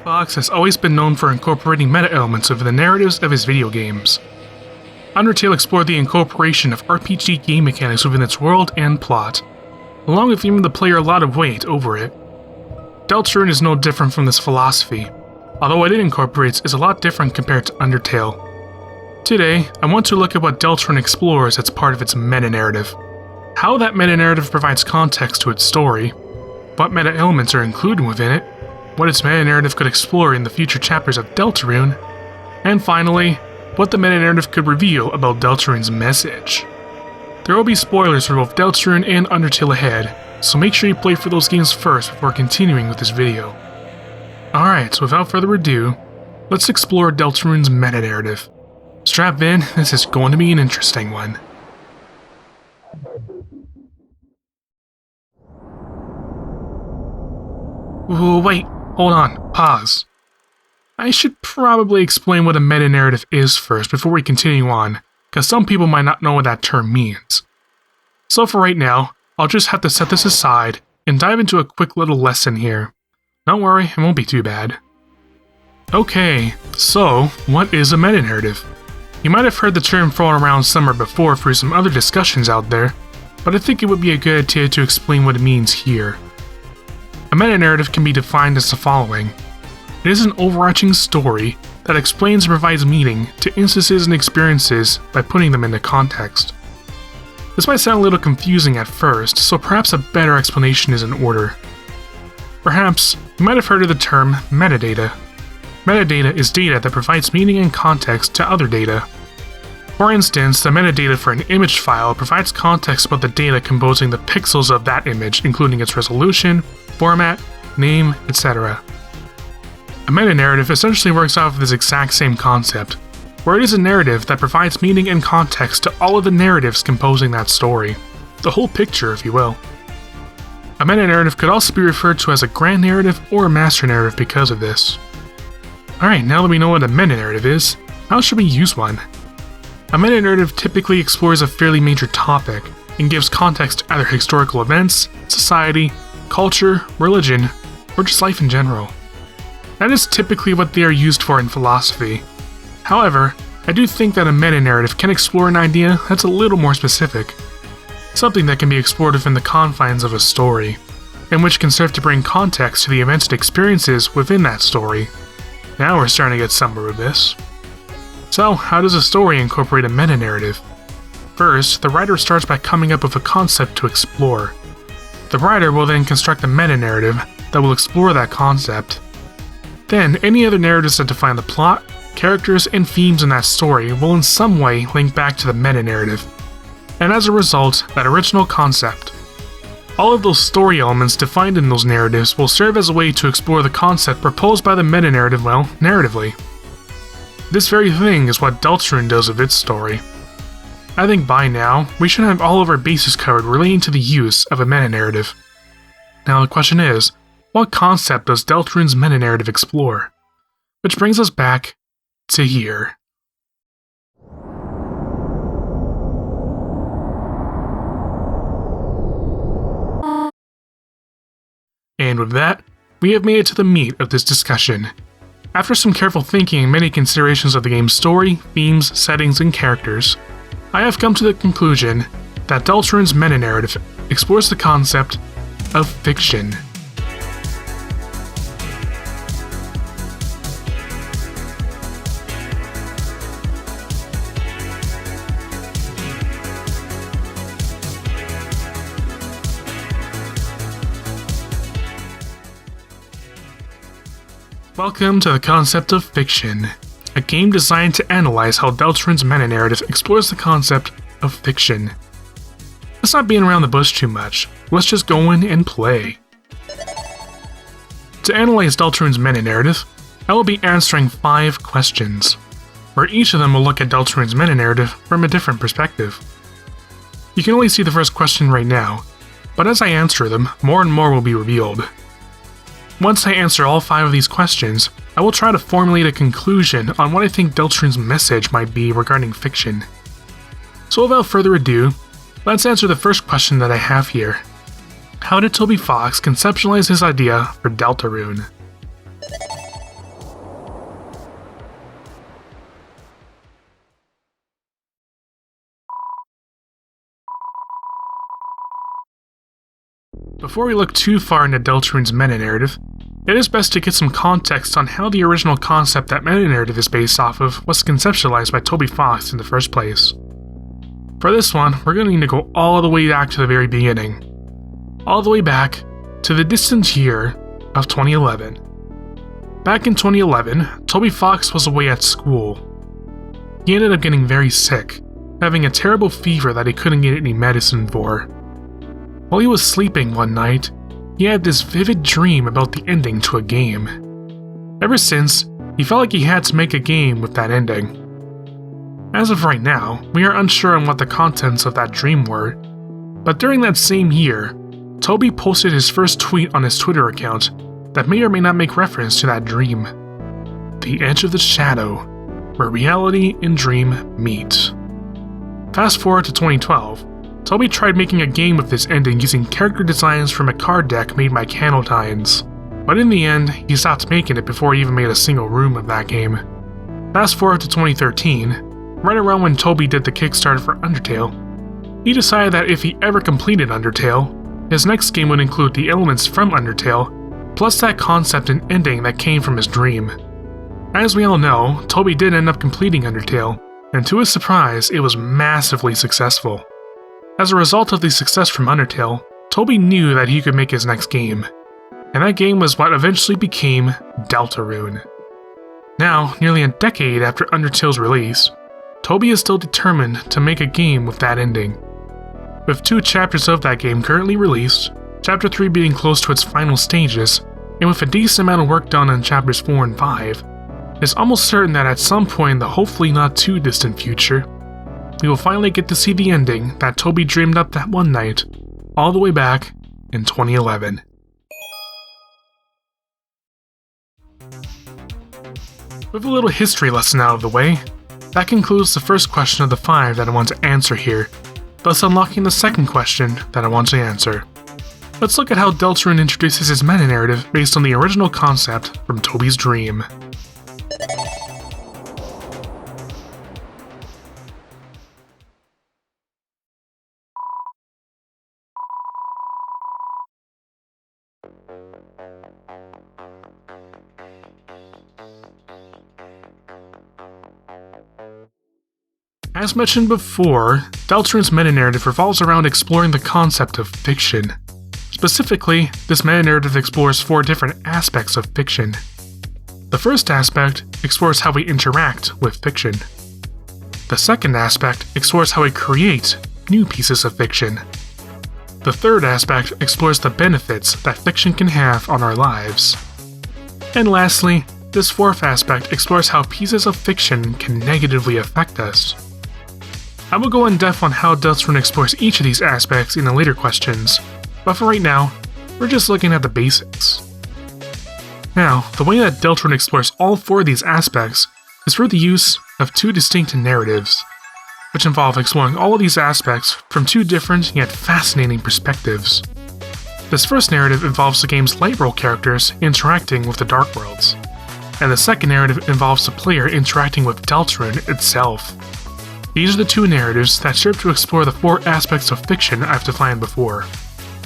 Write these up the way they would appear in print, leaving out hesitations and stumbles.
Fox has always been known for incorporating meta-elements within the narratives of his video games. Undertale explored the incorporation of RPG game mechanics within its world and plot, along with giving the player a lot of weight over it. Deltarune is no different from this philosophy, although what it incorporates is a lot different compared to Undertale. Today, I want to look at what Deltarune explores as part of its meta-narrative, how that meta-narrative provides context to its story, what meta-elements are included within it, what its meta-narrative could explore in the future chapters of Deltarune, and finally, what the meta-narrative could reveal about Deltarune's message. There will be spoilers for both Deltarune and Undertale ahead, so make sure you play for those games first before continuing with this video. Alright, so without further ado, let's explore Deltarune's meta-narrative. Strap in, this is going to be an interesting one. Ooh, wait, hold on, pause. I should probably explain what a meta-narrative is first before we continue on, because some people might not know what that term means. So for right now, I'll just have to set this aside and dive into a quick little lesson here. Don't worry, it won't be too bad. Okay, so what is a meta-narrative? You might have heard the term thrown around somewhere before through some other discussions out there, but I think it would be a good idea to explain what it means here. A meta-narrative can be defined as the following. It is an overarching story that explains and provides meaning to instances and experiences by putting them into context. This might sound a little confusing at first, so perhaps a better explanation is in order. Perhaps you might have heard of the term metadata. Metadata is data that provides meaning and context to other data. For instance, the metadata for an image file provides context about the data composing the pixels of that image, including its resolution, format, name, etc. A meta-narrative essentially works off of this exact same concept, where it is a narrative that provides meaning and context to all of the narratives composing that story. The whole picture, if you will. A meta-narrative could also be referred to as a grand narrative or a master narrative because of this. Alright, now that we know what a meta-narrative is, how should we use one? A meta-narrative typically explores a fairly major topic and gives context to either historical events, society, culture, religion, or just life in general. That is typically what they are used for in philosophy. However, I do think that a meta-narrative can explore an idea that's a little more specific. Something that can be explored within the confines of a story, and which can serve to bring context to the events and experiences within that story. Now we're starting to get somewhere with this. So, how does a story incorporate a meta-narrative? First, the writer starts by coming up with a concept to explore. The writer will then construct a meta-narrative that will explore that concept. Then, any other narratives that define the plot, characters, and themes in that story will in some way link back to the meta-narrative, and as a result, that original concept. All of those story elements defined in those narratives will serve as a way to explore the concept proposed by the meta-narrative, well, narratively. This very thing is what Deltarune does with its story. I think by now, we should have all of our bases covered relating to the use of a meta-narrative. Now the question is, what concept does Deltarune's meta-narrative explore? Which brings us back to here. And with that, we have made it to the meat of this discussion. After some careful thinking and many considerations of the game's story, themes, settings, and characters, I have come to the conclusion that Deltarune's meta-narrative explores the concept of fiction. Welcome to the concept of fiction, a game designed to analyze how Deltarune's meta-narrative explores the concept of fiction. Let's not beat around the bush too much, let's just go in and play. To analyze Deltarune's meta-narrative, I will be answering 5 questions, where each of them will look at Deltarune's meta-narrative from a different perspective. You can only see the first question right now, but as I answer them, more and more will be revealed. Once I answer all 5 of these questions, I will try to formulate a conclusion on what I think Deltarune's message might be regarding fiction. So without further ado, let's answer the first question that I have here. How did Toby Fox conceptualize his idea for Deltarune? Before we look too far into Deltarune's metanarrative, it is best to get some context on how the original concept that metanarrative is based off of was conceptualized by Toby Fox in the first place. For this one, we're going to need to go all the way back to the very beginning. All the way back to the distant year of 2011. Back in 2011, Toby Fox was away at school. He ended up getting very sick, having a terrible fever that he couldn't get any medicine for. While he was sleeping one night, he had this vivid dream about the ending to a game. Ever since, he felt like he had to make a game with that ending. As of right now, we are unsure on what the contents of that dream were, but during that same year, Toby posted his first tweet on his Twitter account that may or may not make reference to that dream. The edge of the shadow, where reality and dream meet. Fast forward to 2012, Toby tried making a game with this ending using character designs from a card deck made by Qaladan, but in the end, he stopped making it before he even made a single room of that game. Fast forward to 2013, right around when Toby did the Kickstarter for Undertale, he decided that if he ever completed Undertale, his next game would include the elements from Undertale, plus that concept and ending that came from his dream. As we all know, Toby did end up completing Undertale, and to his surprise, it was massively successful. As a result of the success from Undertale, Toby knew that he could make his next game, and that game was what eventually became Deltarune. Now, nearly a decade after Undertale's release, Toby is still determined to make a game with that ending. With 2 chapters of that game currently released, Chapter 3 being close to its final stages, and with a decent amount of work done on Chapters 4 and 5, it's almost certain that at some point in the hopefully not too distant future, we will finally get to see the ending that Toby dreamed up that one night, all the way back in 2011. With a little history lesson out of the way, that concludes the first question of the 5 that I want to answer here, thus unlocking the second question that I want to answer. Let's look at how Deltarune introduces his metanarrative based on the original concept from Toby's dream. As mentioned before, Deltarune's metanarrative revolves around exploring the concept of fiction. Specifically, this metanarrative explores 4 different aspects of fiction. The first aspect explores how we interact with fiction. The second aspect explores how we create new pieces of fiction. The third aspect explores the benefits that fiction can have on our lives. And lastly, this fourth aspect explores how pieces of fiction can negatively affect us. I will go in depth on how Deltarune explores each of these aspects in the later questions, but for right now, we're just looking at the basics. Now, the way that Deltarune explores all 4 of these aspects is through the use of 2 distinct narratives, which involve exploring all of these aspects from 2 different yet fascinating perspectives. This first narrative involves the game's light world characters interacting with the dark worlds, and the second narrative involves the player interacting with Deltarune itself. These are the 2 narratives that serve to explore the 4 aspects of fiction I've defined before.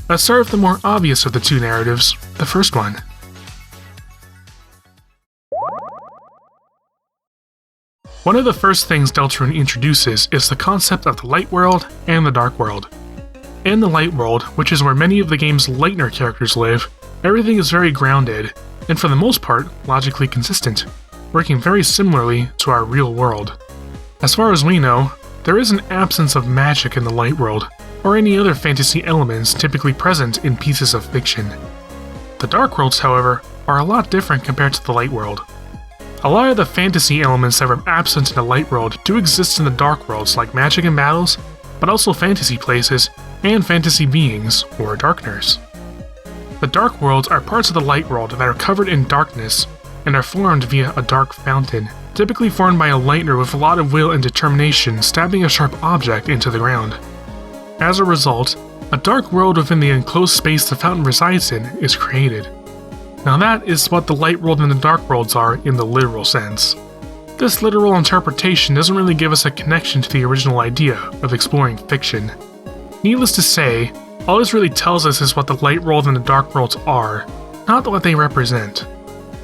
Let's start with the more obvious of the 2 narratives, the first one. One of the first things Deltarune introduces is the concept of the light world and the dark world. In the light world, which is where many of the game's Lightner characters live, everything is very grounded, and for the most part, logically consistent, working very similarly to our real world. As far as we know, there is an absence of magic in the light world, or any other fantasy elements typically present in pieces of fiction. The dark worlds, however, are a lot different compared to the light world. A lot of the fantasy elements that were absent in the light world do exist in the dark worlds, like magic and battles, but also fantasy places and fantasy beings, or darkners. The dark worlds are parts of the light world that are covered in darkness and are formed via a dark fountain, typically formed by a lightner with a lot of will and determination stabbing a sharp object into the ground. As a result, a dark world within the enclosed space the fountain resides in is created. Now that is what the light world and the dark worlds are in the literal sense. This literal interpretation doesn't really give us a connection to the original idea of exploring fiction. Needless to say, All this really tells us is what the light world and the dark worlds are, not what they represent.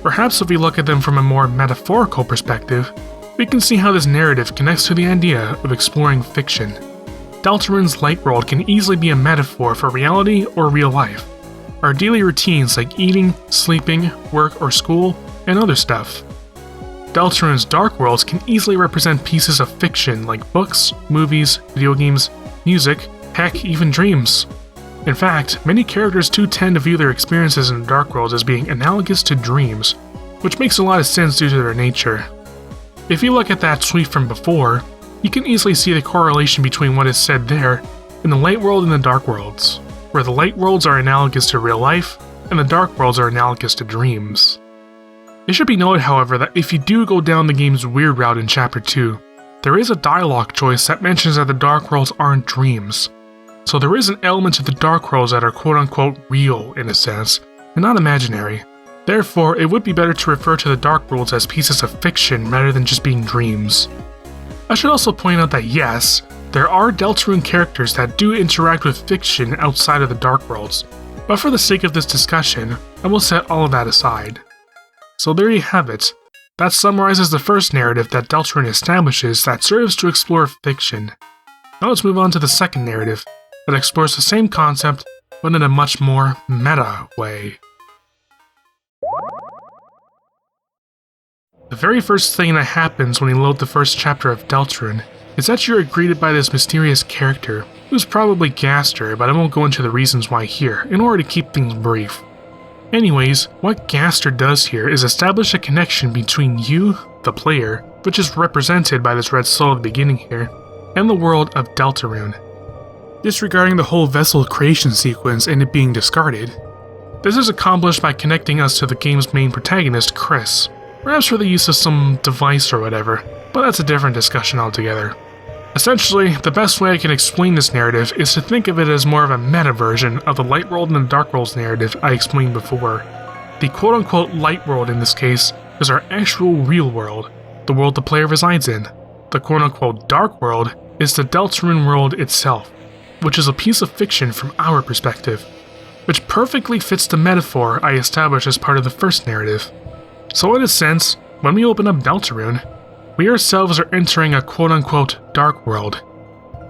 Perhaps if we look at them from a more metaphorical perspective, we can see how this narrative connects to the idea of exploring fiction. Deltarune's light world can easily be a metaphor for reality or real life. Our daily routines like eating, sleeping, work or school, and other stuff. Deltarune's dark worlds can easily represent pieces of fiction like books, movies, video games, music, heck, even dreams. In fact, many characters too tend to view their experiences in the dark worlds as being analogous to dreams, which makes a lot of sense due to their nature. If you look at that tweet from before, you can easily see the correlation between what is said there in the light world and the dark worlds, where the light worlds are analogous to real life, and the dark worlds are analogous to dreams. It should be noted, however, that if you do go down the game's weird route in Chapter 2, there is a dialogue choice that mentions that the dark worlds aren't dreams. So there is an element to the dark worlds that are quote-unquote real in a sense, and not imaginary. Therefore, it would be better to refer to the dark worlds as pieces of fiction rather than just being dreams. I should also point out that yes, there are Deltarune characters that do interact with fiction outside of the dark worlds, but for the sake of this discussion, I will set all of that aside. So there you have it. That summarizes the first narrative that Deltarune establishes that serves to explore fiction. Now let's move on to the second narrative that explores the same concept, but in a much more meta way. The very first thing that happens when you load the first chapter of Deltarune is that you are greeted by this mysterious character, who's probably Gaster, but I won't go into the reasons why here, in order to keep things brief. Anyways, what Gaster does here is establish a connection between you, the player, which is represented by this red soul at the beginning here, and the world of Deltarune. Disregarding the whole vessel creation sequence and it being discarded, this is accomplished by connecting us to the game's main protagonist, Chris, perhaps for the use of some device or whatever, but that's a different discussion altogether. Essentially, the best way I can explain this narrative is to think of it as more of a meta version of the light world and the dark worlds narrative I explained before. The quote-unquote light world in this case is our actual real world, the world the player resides in. The quote-unquote dark world is the Deltarune world itself, which is a piece of fiction from our perspective, which perfectly fits the metaphor I established as part of the first narrative. So in a sense, when we open up Deltarune, we ourselves are entering a quote-unquote dark world.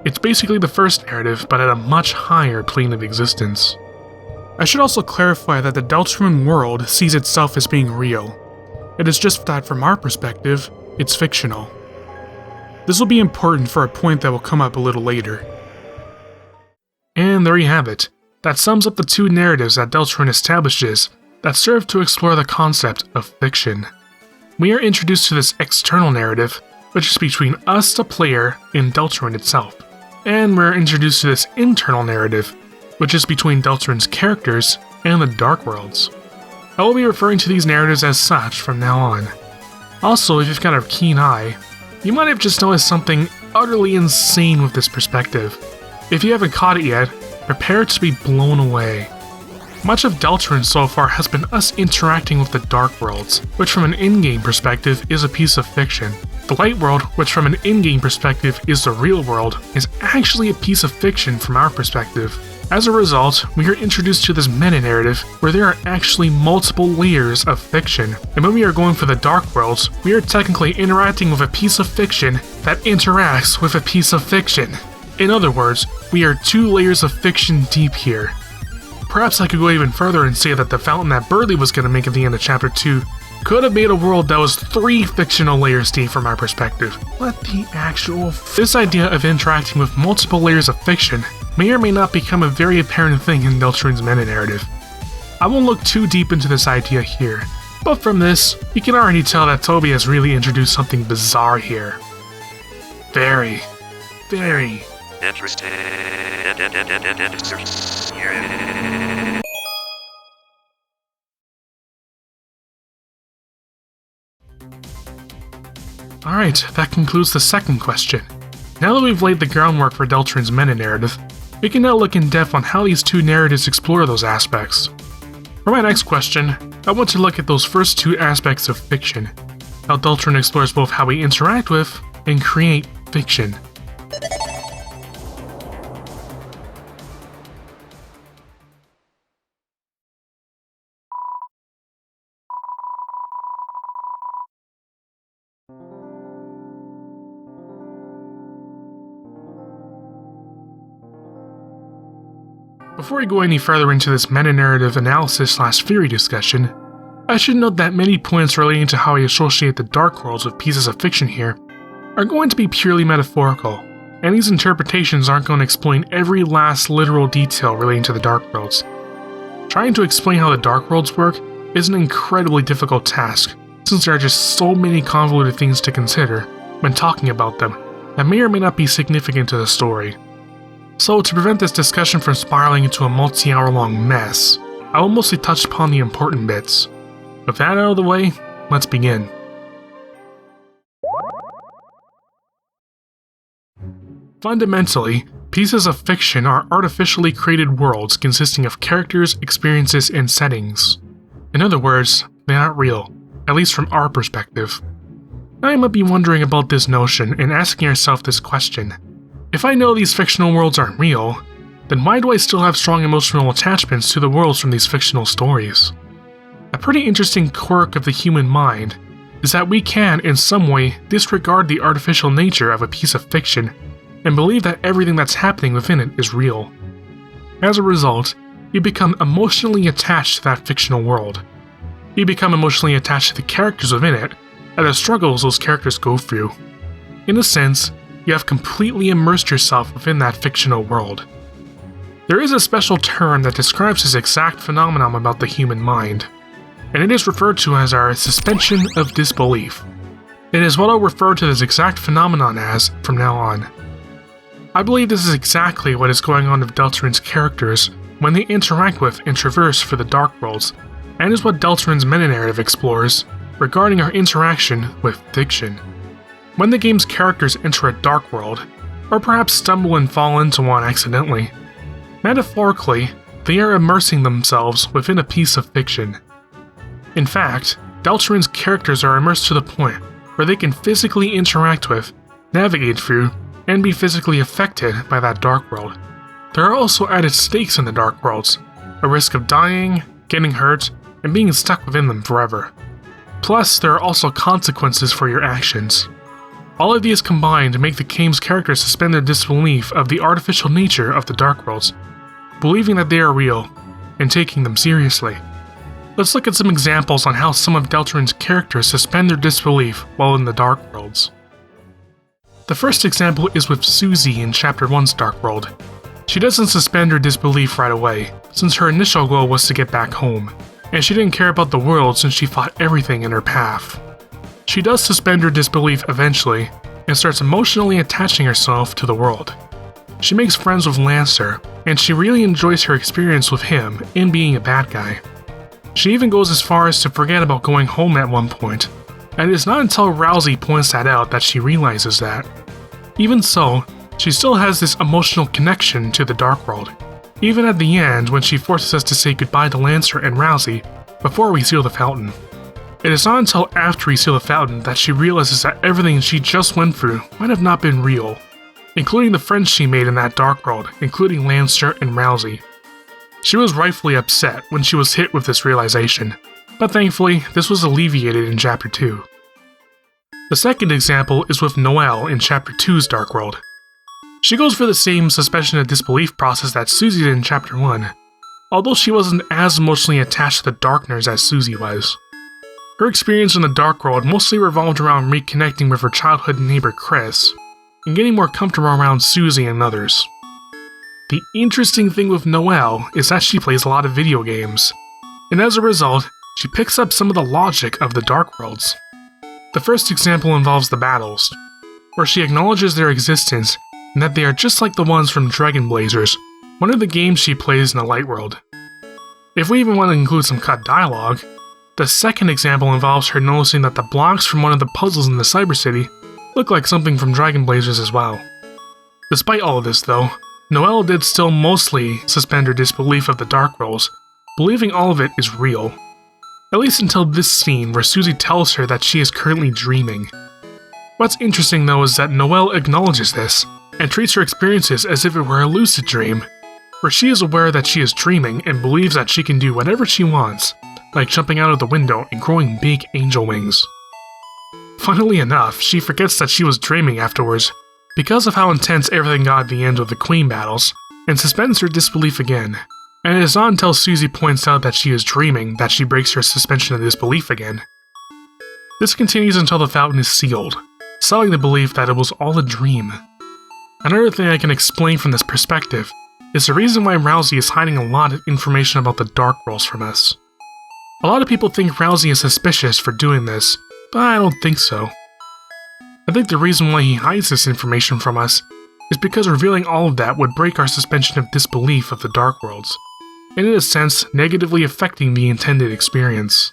It's basically the first narrative, but at a much higher plane of existence. I should also clarify that the Deltarune world sees itself as being real. It is just that from our perspective, it's fictional. This will be important for a point that will come up a little later. And there you have it. That sums up the two narratives that Deltarune establishes that serve to explore the concept of fiction. We are introduced to this external narrative, which is between us, the player, and Deltarune itself. And we're introduced to this internal narrative, which is between Deltarune's characters and the Dark Worlds. I will be referring to these narratives as such from now on. Also, if you've got a keen eye, you might have just noticed something utterly insane with this perspective. If you haven't caught it yet, prepare to be blown away. Much of Deltarune so far has been us interacting with the Dark Worlds, which from an in-game perspective is a piece of fiction. The Light World, which from an in-game perspective is the real world, is actually a piece of fiction from our perspective. As a result, we are introduced to this meta-narrative where there are actually multiple layers of fiction, and when we are going for the Dark Worlds, we are technically interacting with a piece of fiction that interacts with a piece of fiction. In other words, we are 2 layers of fiction deep here. Perhaps I could go even further and say that the fountain that Burley was going to make at the end of Chapter 2 could have made a world that was 3 fictional layers deep from our perspective. What the actual This idea of interacting with multiple layers of fiction may or may not become a very apparent thing in Deltarune's meta-narrative. I won't look too deep into this idea here, but from this, you can already tell that Toby has really introduced something bizarre here. Very interesting. Alright, that concludes the second question. Now that we've laid the groundwork for Deltarune's meta-narrative, we can now look in depth on how these 2 narratives explore those aspects. For my next question, I want to look at those first 2 aspects of fiction, how Deltarune explores both how we interact with and create fiction. Before we go any further into this meta-narrative analysis/theory discussion, I should note that many points relating to how I associate the Dark Worlds with pieces of fiction here are going to be purely metaphorical, and these interpretations aren't going to explain every last literal detail relating to the Dark Worlds. Trying to explain how the Dark Worlds work is an incredibly difficult task, since there are just so many convoluted things to consider when talking about them that may or may not be significant to the story. So to prevent this discussion from spiraling into a multi-hour long mess, I will mostly touch upon the important bits. With that out of the way, let's begin. Fundamentally, pieces of fiction are artificially created worlds consisting of characters, experiences, and settings. In other words, they aren't real, at least from our perspective. Now you might be wondering about this notion and asking yourself this question. If I know these fictional worlds aren't real, then why do I still have strong emotional attachments to the worlds from these fictional stories? A pretty interesting quirk of the human mind is that we can, in some way, disregard the artificial nature of a piece of fiction and believe that everything that's happening within it is real. As a result, you become emotionally attached to that fictional world. You become emotionally attached to the characters within it and the struggles those characters go through. In a sense, you have completely immersed yourself within that fictional world. There is a special term that describes this exact phenomenon about the human mind, and it is referred to as our suspension of disbelief. It is what I'll refer to this exact phenomenon as from now on. I believe this is exactly what is going on with Deltarune's characters when they interact with and traverse through the Dark Worlds, and is what Deltarune's meta-narrative explores regarding our interaction with fiction. When the game's characters enter a dark world, or perhaps stumble and fall into one accidentally, metaphorically, they are immersing themselves within a piece of fiction. In fact, Deltarune's characters are immersed to the point where they can physically interact with, navigate through, and be physically affected by that dark world. There are also added stakes in the Dark Worlds, a risk of dying, getting hurt, and being stuck within them forever. Plus, there are also consequences for your actions. All of these combined make the game's characters suspend their disbelief of the artificial nature of the Dark Worlds, believing that they are real, and taking them seriously. Let's look at some examples on how some of Deltarune's characters suspend their disbelief while in the Dark Worlds. The first example is with Susie in Chapter 1's Dark World. She doesn't suspend her disbelief right away, since her initial goal was to get back home, and she didn't care about the world since she fought everything in her path. She does suspend her disbelief eventually, and starts emotionally attaching herself to the world. She makes friends with Lancer, and she really enjoys her experience with him in being a bad guy. She even goes as far as to forget about going home at one point, and it is not until Rousey points that out that she realizes that. Even so, she still has this emotional connection to the Dark World, even at the end when she forces us to say goodbye to Lancer and Rousey before we seal the fountain. It is not until after we seal the fountain that she realizes that everything she just went through might have not been real, including the friends she made in that Dark World, including Lancer and Rousey. She was rightfully upset when she was hit with this realization, but thankfully this was alleviated in Chapter 2. The second example is with Noelle in Chapter 2's Dark World. She goes for the same suspension of disbelief process that Susie did in Chapter 1, although she wasn't as emotionally attached to the Darkners as Susie was. Her experience in the Dark World mostly revolved around reconnecting with her childhood neighbor Chris, and getting more comfortable around Susie and others. The interesting thing with Noelle is that she plays a lot of video games, and as a result, she picks up some of the logic of the Dark Worlds. The first example involves the battles, where she acknowledges their existence and that they are just like the ones from Dragon Blazers, one of the games she plays in the Light World. If we even want to include some cut dialogue, the second example involves her noticing that the blocks from one of the puzzles in the Cyber City look like something from Dragon Blazers as well. Despite all of this though, Noelle did still mostly suspend her disbelief of the Dark Worlds, believing all of it is real. At least until this scene where Susie tells her that she is currently dreaming. What's interesting though is that Noelle acknowledges this, and treats her experiences as if it were a lucid dream, where she is aware that she is dreaming and believes that she can do whatever she wants, like jumping out of the window and growing big angel wings. Funnily enough, she forgets that she was dreaming afterwards, because of how intense everything got at the end of the Queen battles, and suspends her disbelief again, and it is not until Susie points out that she is dreaming that she breaks her suspension of disbelief again. This continues until the fountain is sealed, selling the belief that it was all a dream. Another thing I can explain from this perspective is the reason why Rousey is hiding a lot of information about the Dark Worlds from us. A lot of people think Rousey is suspicious for doing this, but I don't think so. I think the reason why he hides this information from us is because revealing all of that would break our suspension of disbelief of the Dark Worlds, and in a sense negatively affecting the intended experience.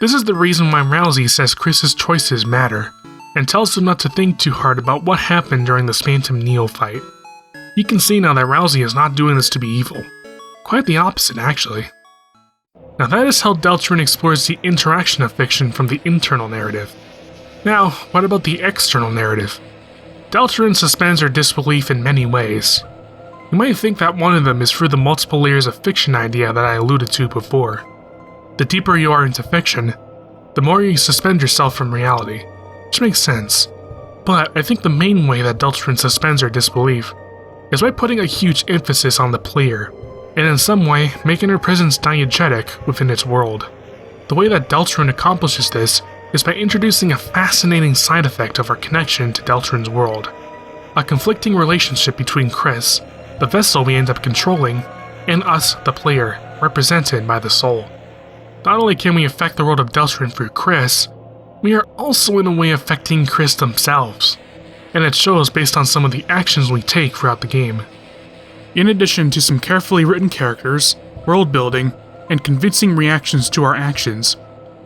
This is the reason why Rousey says Chris's choices matter, and tells him not to think too hard about what happened during the Phantom Neo fight. You can see now that Rousey is not doing this to be evil. Quite the opposite, actually. Now that is how Deltarune explores the interaction of fiction from the internal narrative. Now, what about the external narrative? Deltarune suspends our disbelief in many ways. You might think that one of them is through the multiple layers of fiction idea that I alluded to before. The deeper you are into fiction, the more you suspend yourself from reality, which makes sense. But I think the main way that Deltarune suspends our disbelief is by putting a huge emphasis on the player, and in some way making her presence diegetic within its world. The way that Deltarune accomplishes this is by introducing a fascinating side effect of our connection to Deltarune's world. A conflicting relationship between Chris, the vessel we end up controlling, and us, the player, represented by the soul. Not only can we affect the world of Deltarune through Chris, we are also in a way affecting Chris themselves, and it shows based on some of the actions we take throughout the game. In addition to some carefully written characters, world building, and convincing reactions to our actions,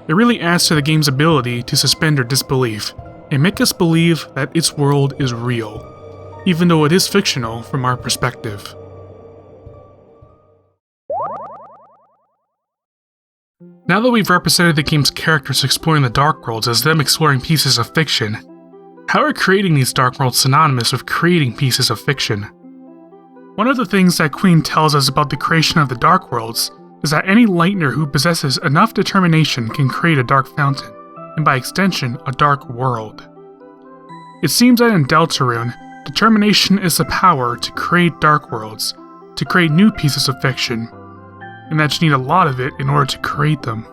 it really adds to the game's ability to suspend our disbelief and make us believe that its world is real, even though it is fictional from our perspective. Now that we've represented the game's characters exploring the Dark Worlds as them exploring pieces of fiction, how are creating these Dark Worlds synonymous with creating pieces of fiction? One of the things that Queen tells us about the creation of the Dark Worlds is that any lightener who possesses enough determination can create a dark fountain, and by extension, a dark world. It seems that in Deltarune, determination is the power to create dark worlds, to create new pieces of fiction, and that you need a lot of it in order to create them.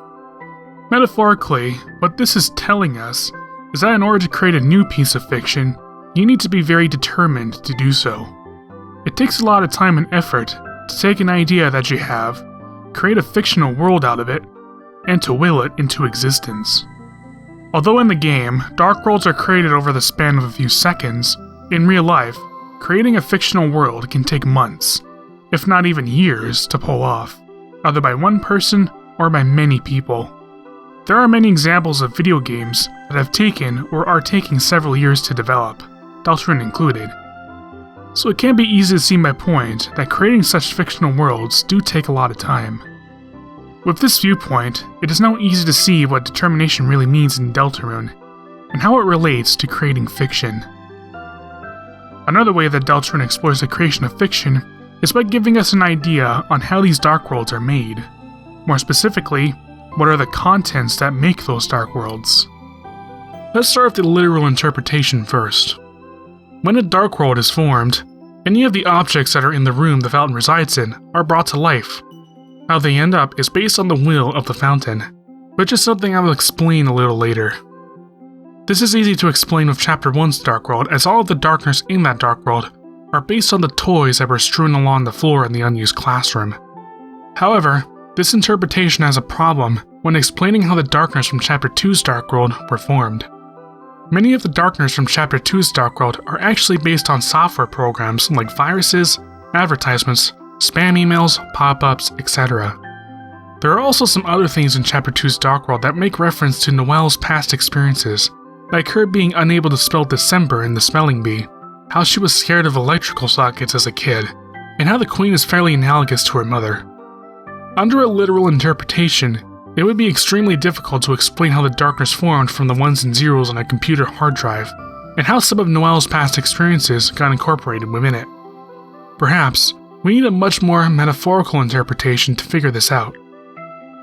Metaphorically, what this is telling us is that in order to create a new piece of fiction, you need to be very determined to do so. It takes a lot of time and effort to take an idea that you have, create a fictional world out of it, and to will it into existence. Although in the game, dark worlds are created over the span of a few seconds, in real life, creating a fictional world can take months, if not even years, to pull off, either by one person or by many people. There are many examples of video games that have taken or are taking several years to develop, Deltarune included. So it can be easy to see my point that creating such fictional worlds do take a lot of time. With this viewpoint, it is now easy to see what determination really means in Deltarune, and how it relates to creating fiction. Another way that Deltarune explores the creation of fiction is by giving us an idea on how these dark worlds are made. More specifically, what are the contents that make those dark worlds? Let's start with the literal interpretation first. When a dark world is formed, any of the objects that are in the room the fountain resides in are brought to life. How they end up is based on the will of the fountain, which is something I will explain a little later. This is easy to explain with Chapter 1's Dark World, as all of the darkness in that dark world are based on the toys that were strewn along the floor in the unused classroom. However, this interpretation has a problem when explaining how the darkness from Chapter 2's Dark World were formed. Many of the darkness from Chapter 2's Dark World are actually based on software programs like viruses, advertisements, spam emails, pop-ups, etc. There are also some other things in Chapter 2's Dark World that make reference to Noelle's past experiences, like her being unable to spell December in the spelling bee, how she was scared of electrical sockets as a kid, and how the Queen is fairly analogous to her mother. Under a literal interpretation, it would be extremely difficult to explain how the darkness formed from the ones and zeros on a computer hard drive, and how some of Noelle's past experiences got incorporated within it. Perhaps, we need a much more metaphorical interpretation to figure this out.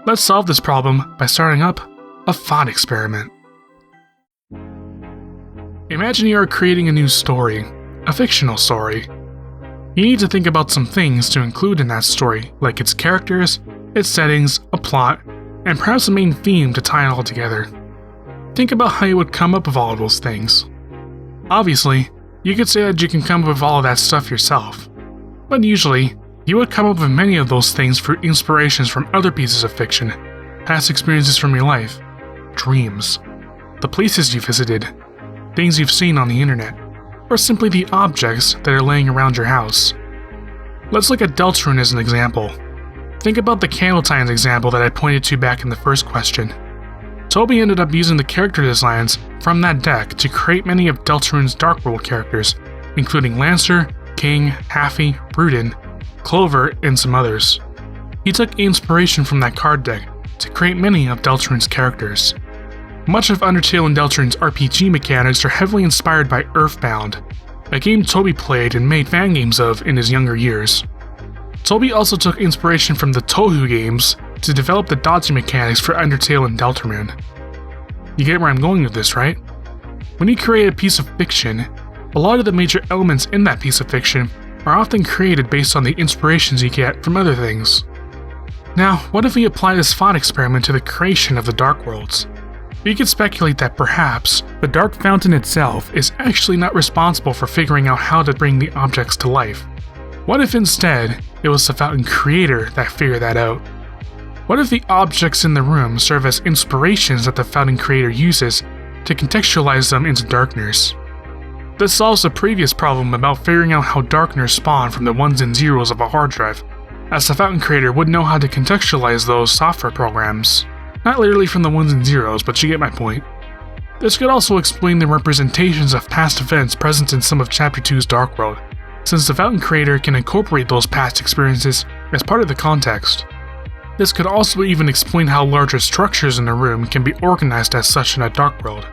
Let's solve this problem by starting up a thought experiment. Imagine you are creating a new story, a fictional story. You need to think about some things to include in that story, like its characters, its settings, a plot, and perhaps a main theme to tie it all together. Think about how you would come up with all of those things. Obviously, you could say that you can come up with all of that stuff yourself, but usually, you would come up with many of those things through inspirations from other pieces of fiction, past experiences from your life, dreams, the places you visited, things you've seen on the internet, or simply the objects that are laying around your house. Let's look at Deltarune as an example. Think about the Qaladan example that I pointed to back in the first question. Toby ended up using the character designs from that deck to create many of Deltarune's Dark World characters, including Lancer, King, Haffy, Bruden, Clover, and some others. He took inspiration from that card deck to create many of Deltarune's characters. Much of Undertale and Deltarune's RPG mechanics are heavily inspired by Earthbound, a game Toby played and made fan games of in his younger years. Toby also took inspiration from the Touhou games to develop the dodging mechanics for Undertale and Deltarune. You get where I'm going with this, right? When you create a piece of fiction, a lot of the major elements in that piece of fiction are often created based on the inspirations you get from other things. Now, what if we apply this thought experiment to the creation of the Dark Worlds? We could speculate that perhaps the Dark Fountain itself is actually not responsible for figuring out how to bring the objects to life. What if instead, it was the fountain creator that figured that out? What if the objects in the room serve as inspirations that the fountain creator uses to contextualize them into darkness? This solves the previous problem about figuring out how darkness spawn from the ones and zeros of a hard drive, as the fountain creator would know how to contextualize those software programs. Not literally from the ones and zeros, but you get my point. This could also explain the representations of past events present in some of Chapter 2's Dark World, since the fountain creator can incorporate those past experiences as part of the context. This could also even explain how larger structures in a room can be organized as such in a Dark World,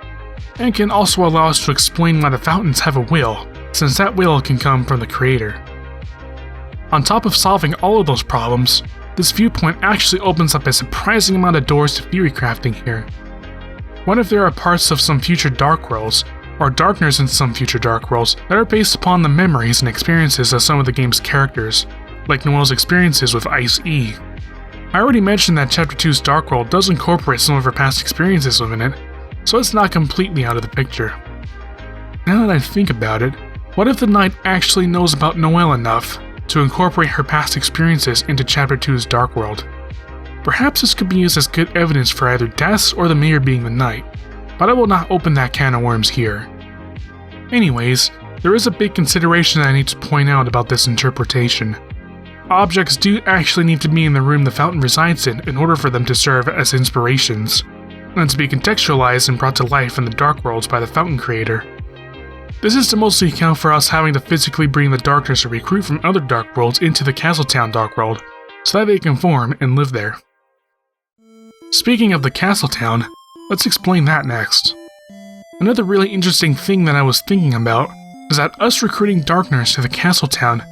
and can also allow us to explain why the fountains have a will, since that will can come from the creator. On top of solving all of those problems, this viewpoint actually opens up a surprising amount of doors to theory crafting here. What if there are parts of some future Dark Worlds, or darkness in some future Dark Worlds, that are based upon the memories and experiences of some of the game's characters, like Noelle's experiences with Ice-E? I already mentioned that Chapter 2's Dark World does incorporate some of her past experiences within it, so it's not completely out of the picture. Now that I think about it, what if the knight actually knows about Noelle enough to incorporate her past experiences into Chapter 2's Dark World? Perhaps this could be used as good evidence for either Deaths or the mayor being the knight, but I will not open that can of worms here. Anyways, there is a big consideration that I need to point out about this interpretation. Objects do actually need to be in the room the fountain resides in order for them to serve as inspirations, and to be contextualized and brought to life in the Dark Worlds by the fountain creator. This is to mostly account for us having to physically bring the darkness or recruit from other Dark Worlds into the Castletown Dark World, so that they can form and live there. Speaking of the Castletown, let's explain that next. Another really interesting thing that I was thinking about is that us recruiting darkness to the Castletown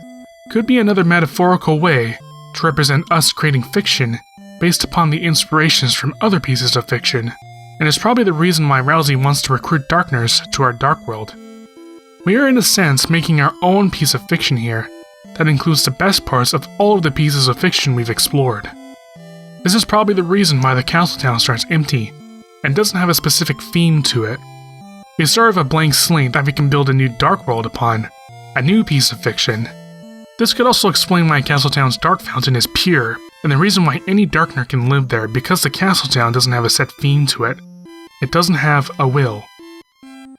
could be another metaphorical way to represent us creating fiction based upon the inspirations from other pieces of fiction, and is probably the reason why Rousey wants to recruit darkness to our Dark World. We are in a sense making our own piece of fiction here that includes the best parts of all of the pieces of fiction we've explored. This is probably the reason why the Castletown starts empty and doesn't have a specific theme to it. It's sort of a blank slate that we can build a new Dark World upon, a new piece of fiction. This could also explain why Castletown's Dark Fountain is pure, and the reason why any Darkner can live there because the Castletown doesn't have a set theme to it. It doesn't have a will.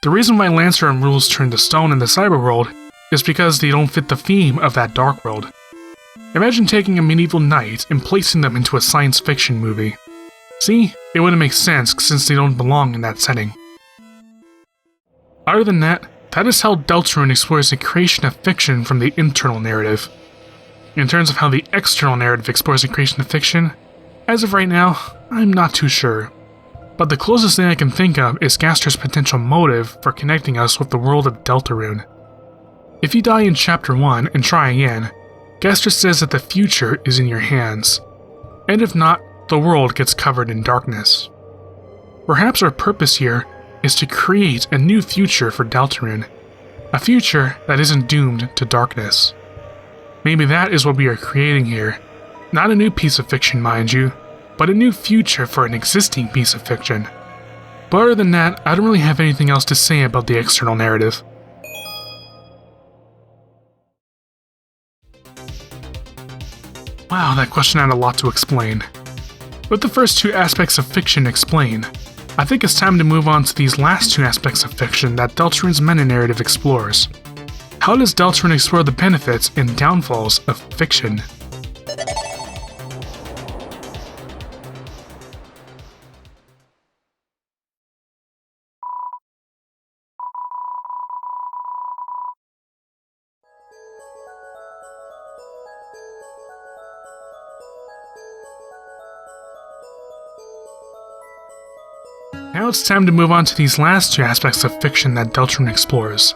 The reason why Lancer and Rules turn to stone in the Cyberworld is because they don't fit the theme of that Dark World. Imagine taking a medieval knight and placing them into a science fiction movie. See, it wouldn't make sense since they don't belong in that setting. Other than that is how Deltarune explores the creation of fiction from the internal narrative. In terms of how the external narrative explores the creation of fiction, as of right now, I'm not too sure. But the closest thing I can think of is Gaster's potential motive for connecting us with the world of Deltarune. If you die in Chapter 1 and try again, Gaster says that the future is in your hands, and if not, the world gets covered in darkness. Perhaps our purpose here is to create a new future for Deltarune, a future that isn't doomed to darkness. Maybe that is what we are creating here. Not a new piece of fiction, mind you, but a new future for an existing piece of fiction. But other than that, I don't really have anything else to say about the external narrative. Wow, that question had a lot to explain. With the first two aspects of fiction explained, I think it's time to move on to these last two aspects of fiction that Deltarune's meta-narrative explores. How does Deltarune explore the benefits and downfalls of fiction? Now it's time to move on to these last two aspects of fiction that Deltarune explores.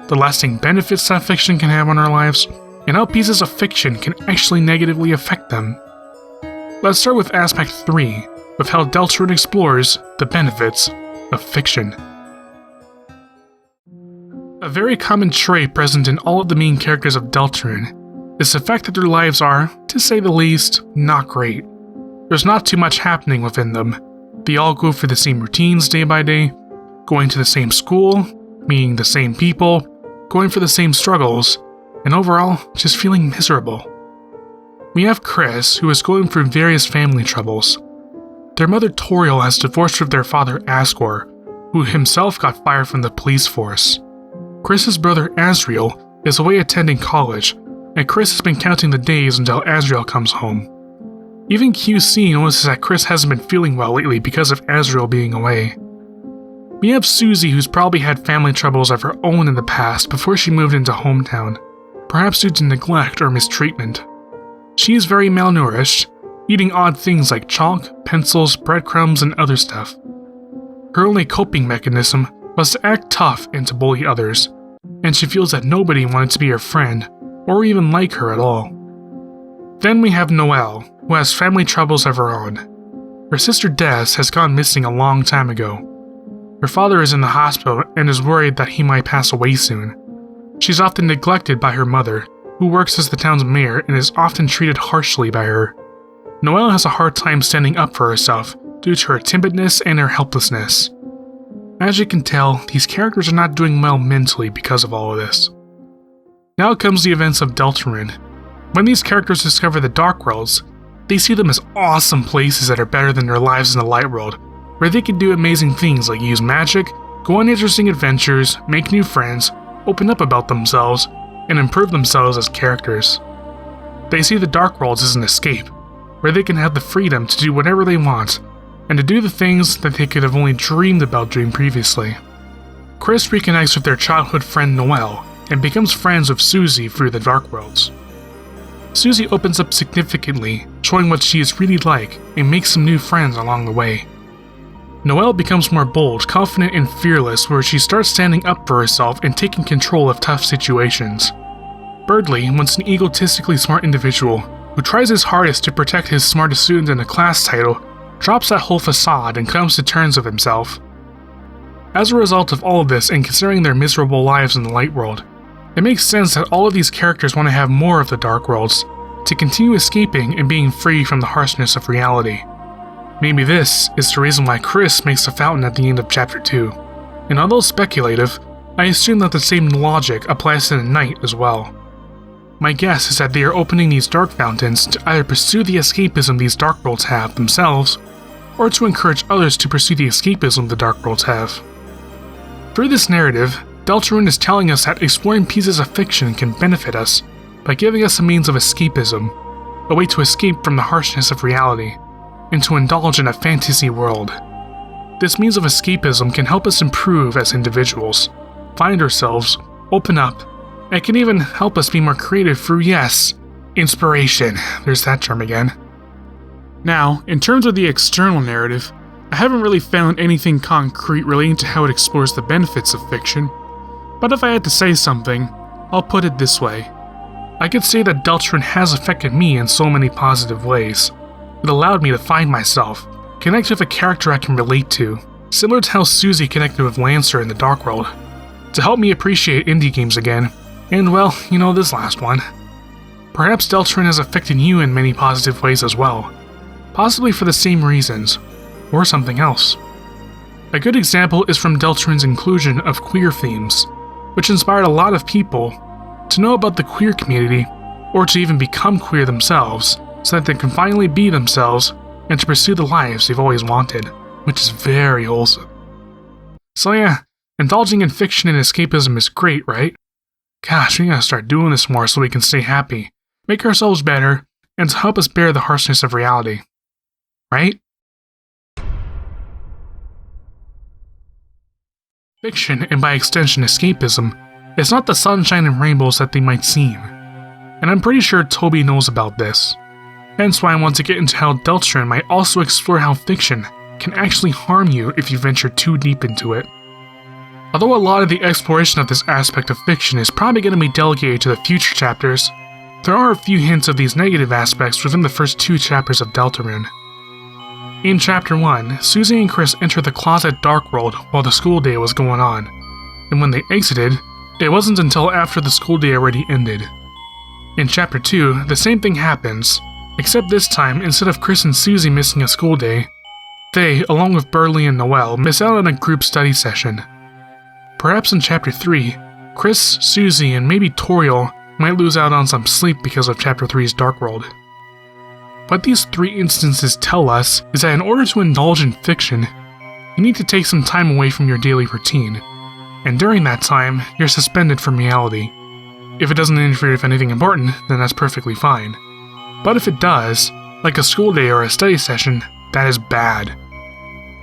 The lasting benefits that fiction can have on our lives, and how pieces of fiction can actually negatively affect them. Let's start with aspect 3, with how Deltarune explores the benefits of fiction. A very common trait present in all of the main characters of Deltarune is the fact that their lives are, to say the least, not great. There's not too much happening within them. They all go through the same routines day by day, going to the same school, meeting the same people, going for the same struggles, and overall, just feeling miserable. We have Chris, who is going through various family troubles. Their mother Toriel has divorced from their father Asgore, who himself got fired from the police force. Chris's brother Asriel is away attending college, and Chris has been counting the days until Asriel comes home. Even QC notices that Chris hasn't been feeling well lately because of Asriel being away. We have Susie, who's probably had family troubles of her own in the past before she moved into hometown, perhaps due to neglect or mistreatment. She is very malnourished, eating odd things like chalk, pencils, breadcrumbs, and other stuff. Her only coping mechanism was to act tough and to bully others, and she feels that nobody wanted to be her friend or even like her at all. Then we have Noelle, who has family troubles of her own. Her sister Des has gone missing a long time ago. Her father is in the hospital and is worried that he might pass away soon. She's often neglected by her mother, who works as the town's mayor and is often treated harshly by her. Noelle has a hard time standing up for herself due to her timidness and her helplessness. As you can tell, these characters are not doing well mentally because of all of this. Now comes the events of Deltarune. When these characters discover the Dark Worlds, they see them as awesome places that are better than their lives in the Light World, where they can do amazing things like use magic, go on interesting adventures, make new friends, open up about themselves, and improve themselves as characters. They see the Dark Worlds as an escape, where they can have the freedom to do whatever they want, and to do the things that they could have only dreamed about doing previously. Chris reconnects with their childhood friend Noelle, and becomes friends with Susie through the Dark Worlds. Susie opens up significantly, showing what she is really like, and makes some new friends along the way. Noelle becomes more bold, confident, and fearless, where she starts standing up for herself and taking control of tough situations. Birdley, once an egotistically smart individual, who tries his hardest to protect his smartest student in the class title, drops that whole facade and comes to terms with himself. As a result of all of this, and considering their miserable lives in the Light World, it makes sense that all of these characters want to have more of the Dark Worlds, to continue escaping and being free from the harshness of reality. Maybe this is the reason why Chris makes the fountain at the end of Chapter 2, and although speculative, I assume that the same logic applies to the Knight as well. My guess is that they are opening these dark fountains to either pursue the escapism these Dark Worlds have themselves, or to encourage others to pursue the escapism the Dark Worlds have. Through this narrative, Deltarune is telling us that exploring pieces of fiction can benefit us by giving us a means of escapism, a way to escape from the harshness of reality, and to indulge in a fantasy world. This means of escapism can help us improve as individuals, find ourselves, open up, and can even help us be more creative through, yes, inspiration. There's that term again. Now, in terms of the external narrative, I haven't really found anything concrete relating to how it explores the benefits of fiction, but if I had to say something, I'll put it this way. I could say that Deltarune has affected me in so many positive ways. It allowed me to find myself, connect with a character I can relate to, similar to how Susie connected with Lancer in the Dark World, to help me appreciate indie games again, and well, this last one. Perhaps Deltarune has affected you in many positive ways as well, possibly for the same reasons, or something else. A good example is from Deltarune's inclusion of queer themes, which inspired a lot of people to know about the queer community, or to even become queer themselves, so that they can finally be themselves and to pursue the lives they've always wanted, which is very wholesome. So yeah, indulging in fiction and escapism is great, right? Gosh, we gotta start doing this more so we can stay happy, make ourselves better, and to help us bear the harshness of reality. Right? Fiction, and by extension escapism, is not the sunshine and rainbows that they might seem. And I'm pretty sure Toby knows about this. Hence why I want to get into how Deltarune might also explore how fiction can actually harm you if you venture too deep into it. Although a lot of the exploration of this aspect of fiction is probably going to be delegated to the future chapters, there are a few hints of these negative aspects within the first 2 chapters of Deltarune. In Chapter 1, Susie and Chris enter the closet dark world while the school day was going on, and when they exited, it wasn't until after the school day already ended. In Chapter 2, the same thing happens, except this time, instead of Chris and Susie missing a school day, they, along with Burley and Noelle, miss out on a group study session. Perhaps in Chapter 3, Chris, Susie, and maybe Toriel might lose out on some sleep because of Chapter 3's Dark World. What these 3 instances tell us is that in order to indulge in fiction, you need to take some time away from your daily routine, and during that time, you're suspended from reality. If it doesn't interfere with anything important, then that's perfectly fine. But if it does, like a school day or a study session, that is bad.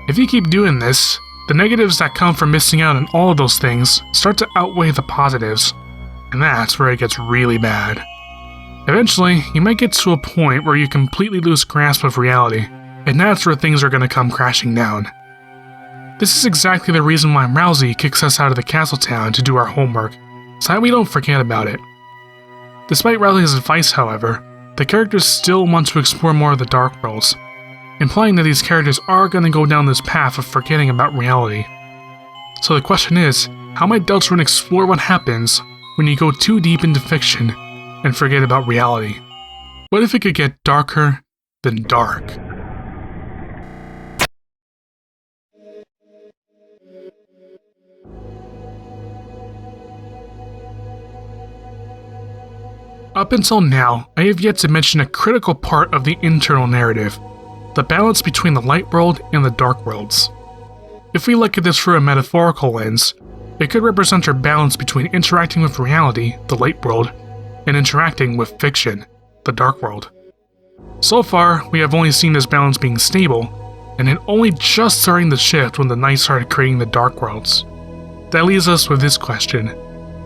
If you keep doing this, the negatives that come from missing out on all of those things start to outweigh the positives, and that's where it gets really bad. Eventually, you might get to a point where you completely lose grasp of reality, and that's where things are going to come crashing down. This is exactly the reason why Rousey kicks us out of the castle town to do our homework, so that we don't forget about it. Despite Rousey's advice, however, the characters still want to explore more of the Dark Worlds, implying that these characters are going to go down this path of forgetting about reality. So the question is, how might Deltarune explore what happens when you go too deep into fiction and forget about reality? What if it could get darker than dark? Up until now, I have yet to mention a critical part of the internal narrative, the balance between the light world and the dark worlds. If we look at this through a metaphorical lens, it could represent our balance between interacting with reality, the light world, and interacting with fiction, the dark world. So far, we have only seen this balance being stable, and it only just starting to shift when the Knights started creating the dark worlds. That leaves us with this question: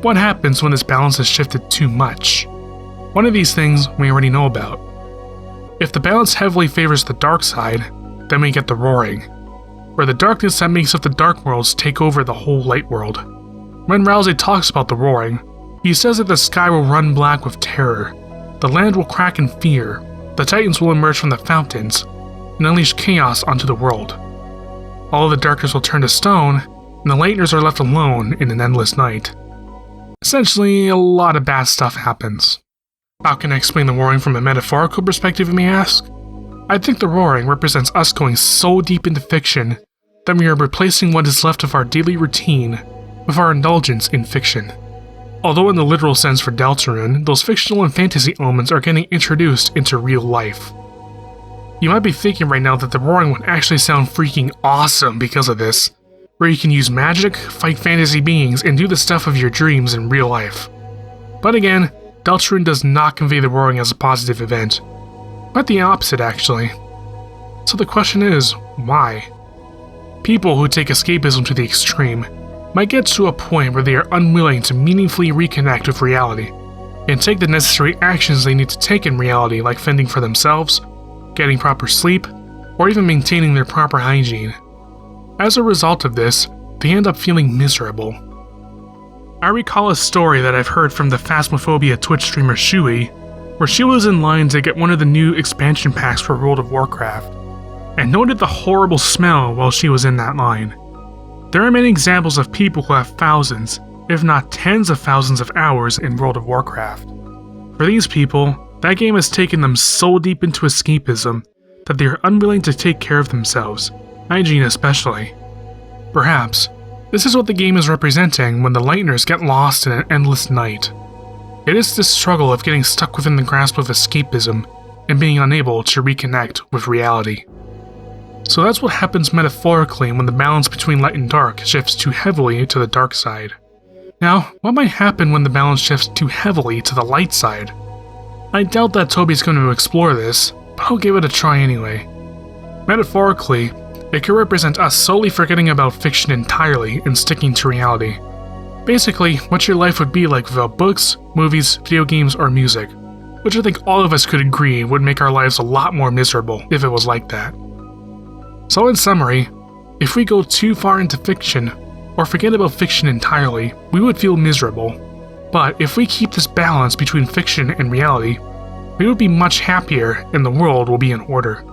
what happens when this balance has shifted too much? One of these things we already know about. If the balance heavily favors the dark side, then we get the roaring, where the darkness that makes up the dark worlds take over the whole light world. When Rousey talks about the roaring, he says that the sky will run black with terror, the land will crack in fear, the titans will emerge from the fountains, and unleash chaos onto the world. All of the darkness will turn to stone, and the lightners are left alone in an endless night. Essentially, a lot of bad stuff happens. How can I explain the roaring from a metaphorical perspective, you may ask? I think the roaring represents us going so deep into fiction that we are replacing what is left of our daily routine with our indulgence in fiction. Although in the literal sense for Deltarune, those fictional and fantasy elements are getting introduced into real life. You might be thinking right now that the roaring would actually sound freaking awesome because of this, where you can use magic, fight fantasy beings, and do the stuff of your dreams in real life. But again, Deltarune does not convey the roaring as a positive event. Quite the opposite, actually. So the question is, why? People who take escapism to the extreme might get to a point where they are unwilling to meaningfully reconnect with reality, and take the necessary actions they need to take in reality, like fending for themselves, getting proper sleep, or even maintaining their proper hygiene. As a result of this, they end up feeling miserable. I recall a story that I've heard from the Phasmophobia Twitch streamer Shui, where she was in line to get one of the new expansion packs for World of Warcraft, and noted the horrible smell while she was in that line. There are many examples of people who have thousands, if not tens of thousands of hours in World of Warcraft. For these people, that game has taken them so deep into escapism that they are unwilling to take care of themselves, hygiene especially. Perhaps, this is what the game is representing when the Lightners get lost in an endless night. It is this struggle of getting stuck within the grasp of escapism and being unable to reconnect with reality. So that's what happens metaphorically when the balance between light and dark shifts too heavily to the dark side. Now, what might happen when the balance shifts too heavily to the light side? I doubt that Toby's going to explore this, but I'll give it a try anyway. Metaphorically, it could represent us solely forgetting about fiction entirely and sticking to reality. Basically, what your life would be like without books, movies, video games, or music, which I think all of us could agree would make our lives a lot more miserable if it was like that. So in summary, if we go too far into fiction, or forget about fiction entirely, we would feel miserable. But if we keep this balance between fiction and reality, we would be much happier and the world will be in order.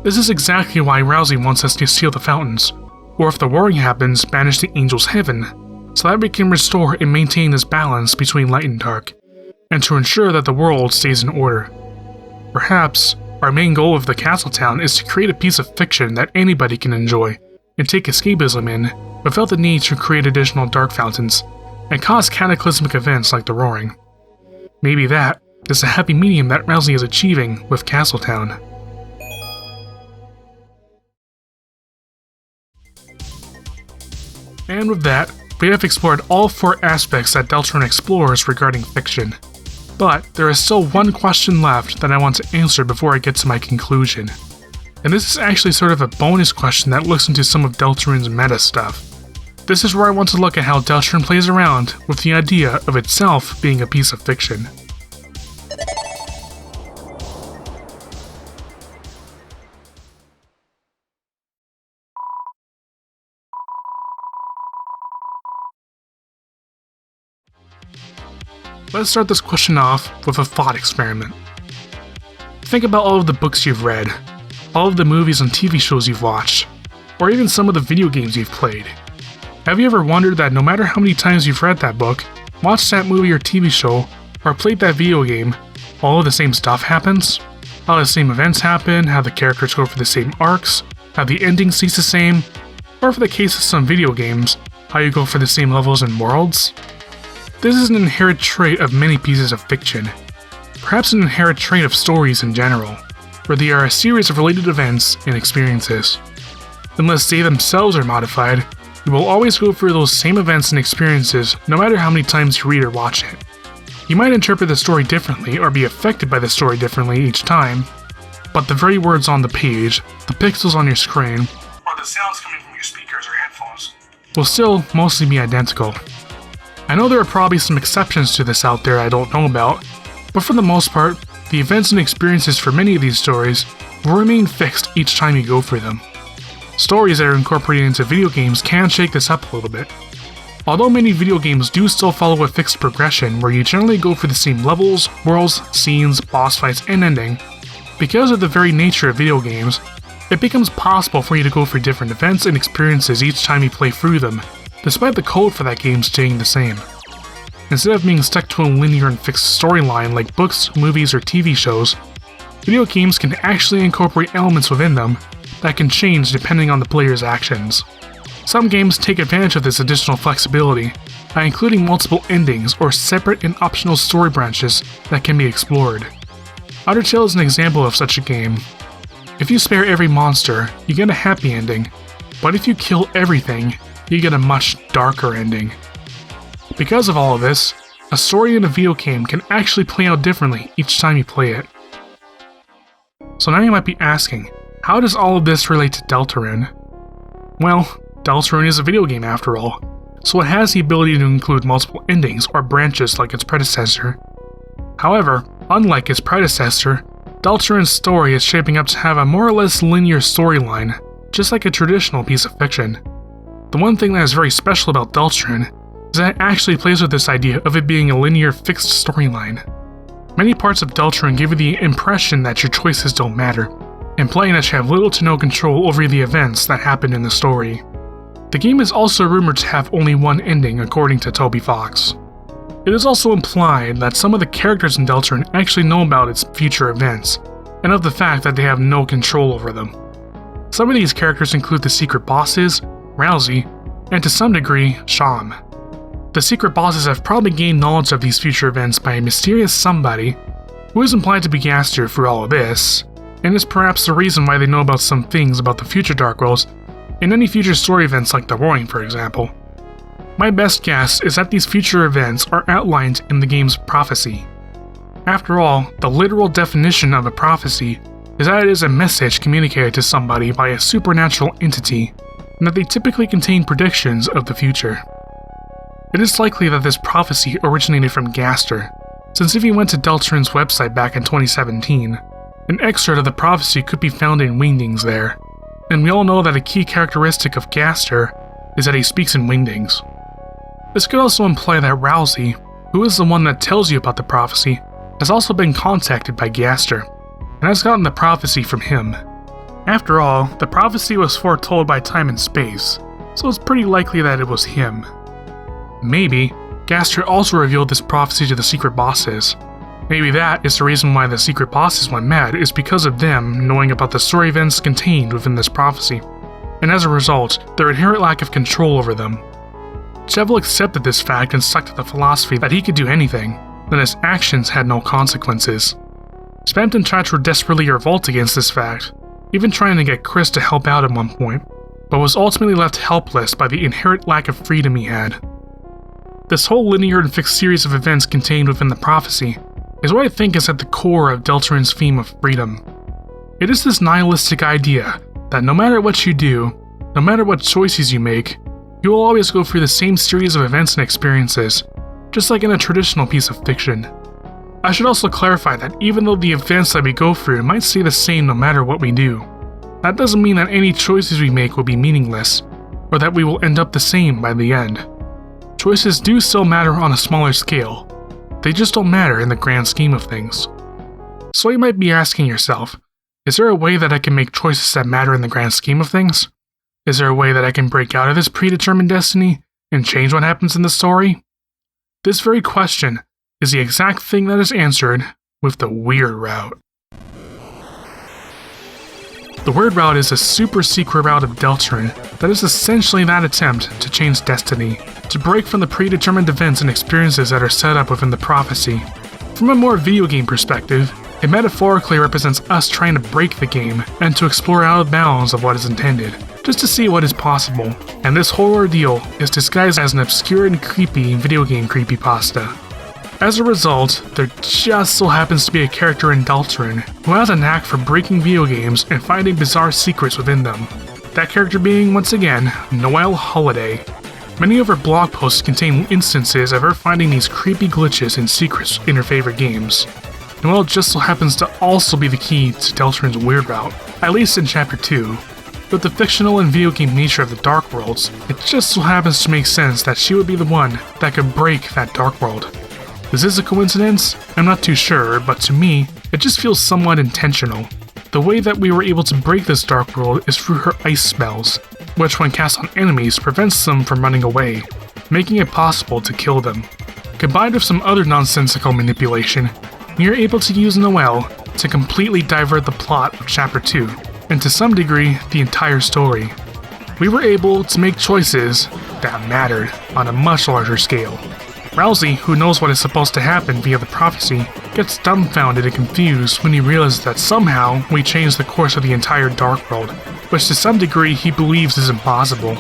This is exactly why Rousey wants us to seal the fountains, or if the warring happens, banish the angels' heaven, so that we can restore and maintain this balance between light and dark, and to ensure that the world stays in order. Perhaps, our main goal of the Castle Town is to create a piece of fiction that anybody can enjoy, and take escapism in, without the need to create additional dark fountains, and cause cataclysmic events like the Roaring. Maybe that is the happy medium that Rousey is achieving with Castle Town. And with that, we have explored all 4 aspects that Deltarune explores regarding fiction. But there is still one question left that I want to answer before I get to my conclusion. And this is actually sort of a bonus question that looks into some of Deltarune's meta stuff. This is where I want to look at how Deltarune plays around with the idea of itself being a piece of fiction. Let's start this question off with a thought experiment. Think about all of the books you've read, all of the movies and TV shows you've watched, or even some of the video games you've played. Have you ever wondered that no matter how many times you've read that book, watched that movie or TV show, or played that video game, all of the same stuff happens? How the same events happen, how the characters go for the same arcs, how the ending stays the same, or for the case of some video games, how you go for the same levels and worlds? This is an inherent trait of many pieces of fiction, perhaps an inherent trait of stories in general, where they are a series of related events and experiences. Unless they themselves are modified, you will always go through those same events and experiences no matter how many times you read or watch it. You might interpret the story differently or be affected by the story differently each time, but the very words on the page, the pixels on your screen, or the sounds coming from your speakers or headphones will still mostly be identical. I know there are probably some exceptions to this out there I don't know about, but for the most part, the events and experiences for many of these stories will remain fixed each time you go through them. Stories that are incorporated into video games can shake this up a little bit. Although many video games do still follow a fixed progression where you generally go through the same levels, worlds, scenes, boss fights, and ending, because of the very nature of video games, it becomes possible for you to go through different events and experiences each time you play through them, despite the code for that game staying the same. Instead of being stuck to a linear and fixed storyline like books, movies, or TV shows, video games can actually incorporate elements within them that can change depending on the player's actions. Some games take advantage of this additional flexibility by including multiple endings or separate and optional story branches that can be explored. Undertale is an example of such a game. If you spare every monster, you get a happy ending, but if you kill everything, you get a much darker ending. Because of all of this, a story in a video game can actually play out differently each time you play it. So now you might be asking, how does all of this relate to Deltarune? Well, Deltarune is a video game after all, so it has the ability to include multiple endings or branches like its predecessor. However, unlike its predecessor, Deltarune's story is shaping up to have a more or less linear storyline, just like a traditional piece of fiction. The one thing that is very special about Deltarune is that it actually plays with this idea of it being a linear, fixed storyline. Many parts of Deltarune give you the impression that your choices don't matter, implying that you have little to no control over the events that happen in the story. The game is also rumored to have only one ending according to Toby Fox. It is also implied that some of the characters in Deltarune actually know about its future events, and of the fact that they have no control over them. Some of these characters include the secret bosses, Rousey, and to some degree, Sham. The secret bosses have probably gained knowledge of these future events by a mysterious somebody, who is implied to be Gaster through all of this, and is perhaps the reason why they know about some things about the future Dark Worlds and any future story events like the Roaring, for example. My best guess is that these future events are outlined in the game's prophecy. After all, the literal definition of a prophecy is that it is a message communicated to somebody by a supernatural entity, and that they typically contain predictions of the future. It is likely that this prophecy originated from Gaster, since if you went to Deltarune's website back in 2017, an excerpt of the prophecy could be found in Wingdings there, and we all know that a key characteristic of Gaster is that he speaks in Wingdings. This could also imply that Rousey, who is the one that tells you about the prophecy, has also been contacted by Gaster, and has gotten the prophecy from him. After all, the prophecy was foretold by time and space, so it's pretty likely that it was him. Maybe Gaster also revealed this prophecy to the secret bosses. Maybe that is the reason why the secret bosses went mad, is because of them knowing about the story events contained within this prophecy, and as a result, their inherent lack of control over them. Chevel accepted this fact and stuck to the philosophy that he could do anything, then his actions had no consequences. Spamton tried to desperately revolt against this fact, even trying to get Chris to help out at one point, but was ultimately left helpless by the inherent lack of freedom he had. This whole linear and fixed series of events contained within the prophecy is what I think is at the core of Deltarune's theme of freedom. It is this nihilistic idea that no matter what you do, no matter what choices you make, you will always go through the same series of events and experiences, just like in a traditional piece of fiction. I should also clarify that even though the events that we go through might stay the same no matter what we do, that doesn't mean that any choices we make will be meaningless, or that we will end up the same by the end. Choices do still matter on a smaller scale, they just don't matter in the grand scheme of things. So you might be asking yourself, is there a way that I can make choices that matter in the grand scheme of things? Is there a way that I can break out of this predetermined destiny and change what happens in the story? This very question is the exact thing that is answered with the Weird Route. The Weird Route is a super secret route of Deltarune that is essentially that attempt to change destiny, to break from the predetermined events and experiences that are set up within the prophecy. From a more video game perspective, it metaphorically represents us trying to break the game and to explore out of bounds of what is intended, just to see what is possible, and this whole ordeal is disguised as an obscure and creepy video game creepypasta. As a result, there just so happens to be a character in Deltarune who has a knack for breaking video games and finding bizarre secrets within them. That character being, once again, Noelle Holiday. Many of her blog posts contain instances of her finding these creepy glitches and secrets in her favorite games. Noelle just so happens to also be the key to Deltarune's Weird Route, at least in Chapter 2. With the fictional and video game nature of the Dark Worlds, it just so happens to make sense that she would be the one that could break that Dark World. Is this a coincidence? I'm not too sure, but to me, it just feels somewhat intentional. The way that we were able to break this Dark World is through her ice spells, which when cast on enemies prevents them from running away, making it possible to kill them. Combined with some other nonsensical manipulation, we are able to use Noelle to completely divert the plot of Chapter 2, and to some degree, the entire story. We were able to make choices that mattered on a much larger scale. Rousey, who knows what is supposed to happen via the prophecy, gets dumbfounded and confused when he realizes that somehow we changed the course of the entire Dark World, which to some degree he believes is impossible.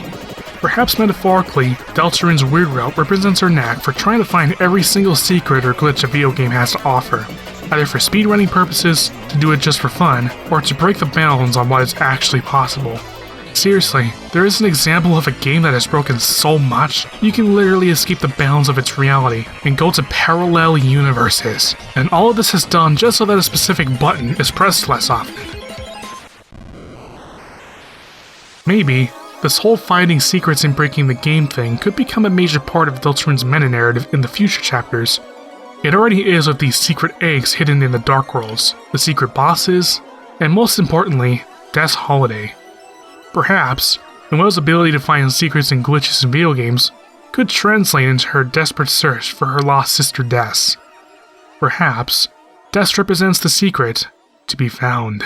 Perhaps metaphorically, Deltarune's Weird Route represents her knack for trying to find every single secret or glitch a video game has to offer, either for speedrunning purposes, to do it just for fun, or to break the bounds on what is actually possible. Seriously, there is an example of a game that has broken so much, you can literally escape the bounds of its reality and go to parallel universes. And all of this is done just so that a specific button is pressed less often. Maybe, this whole finding secrets and breaking the game thing could become a major part of Deltarune's meta-narrative in the future chapters. It already is with these secret eggs hidden in the Dark Worlds, the secret bosses, and most importantly, Death's Holiday. Perhaps, Noelle's ability to find secrets and glitches in video games could translate into her desperate search for her lost sister Des. Perhaps, Des represents the secret to be found.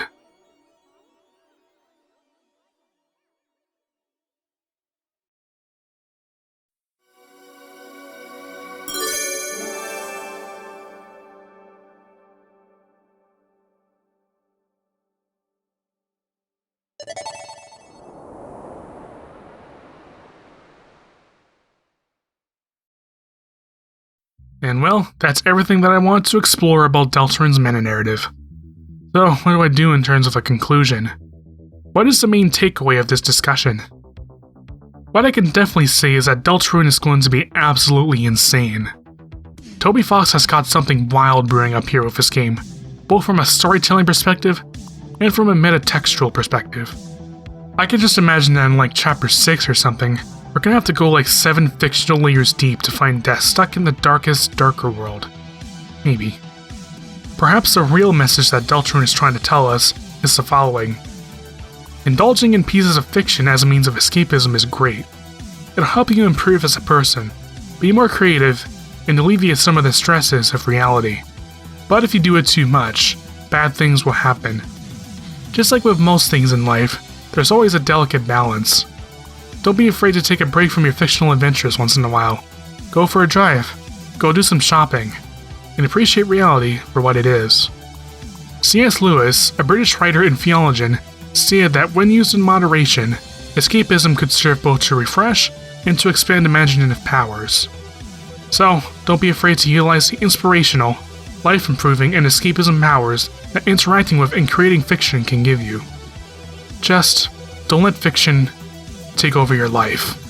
And well, that's everything that I want to explore about Deltarune's meta-narrative. So, what do I do in terms of a conclusion? What is the main takeaway of this discussion? What I can definitely say is that Deltarune is going to be absolutely insane. Toby Fox has got something wild brewing up here with this game, both from a storytelling perspective and from a metatextual perspective. I can just imagine that in like chapter 6 or something, we're gonna have to go like 7 fictional layers deep to find Des stuck in the darkest, darker world. Maybe. Perhaps the real message that Deltarune is trying to tell us is the following. Indulging in pieces of fiction as a means of escapism is great. It'll help you improve as a person, be more creative, and alleviate some of the stresses of reality. But if you do it too much, bad things will happen. Just like with most things in life, there's always a delicate balance. Don't be afraid to take a break from your fictional adventures once in a while. Go for a drive, go do some shopping, and appreciate reality for what it is. C.S. Lewis, a British writer and theologian, stated that when used in moderation, escapism could serve both to refresh and to expand imaginative powers. So, don't be afraid to utilize the inspirational, life-improving, and escapism powers that interacting with and creating fiction can give you. Just don't let fiction take over your life.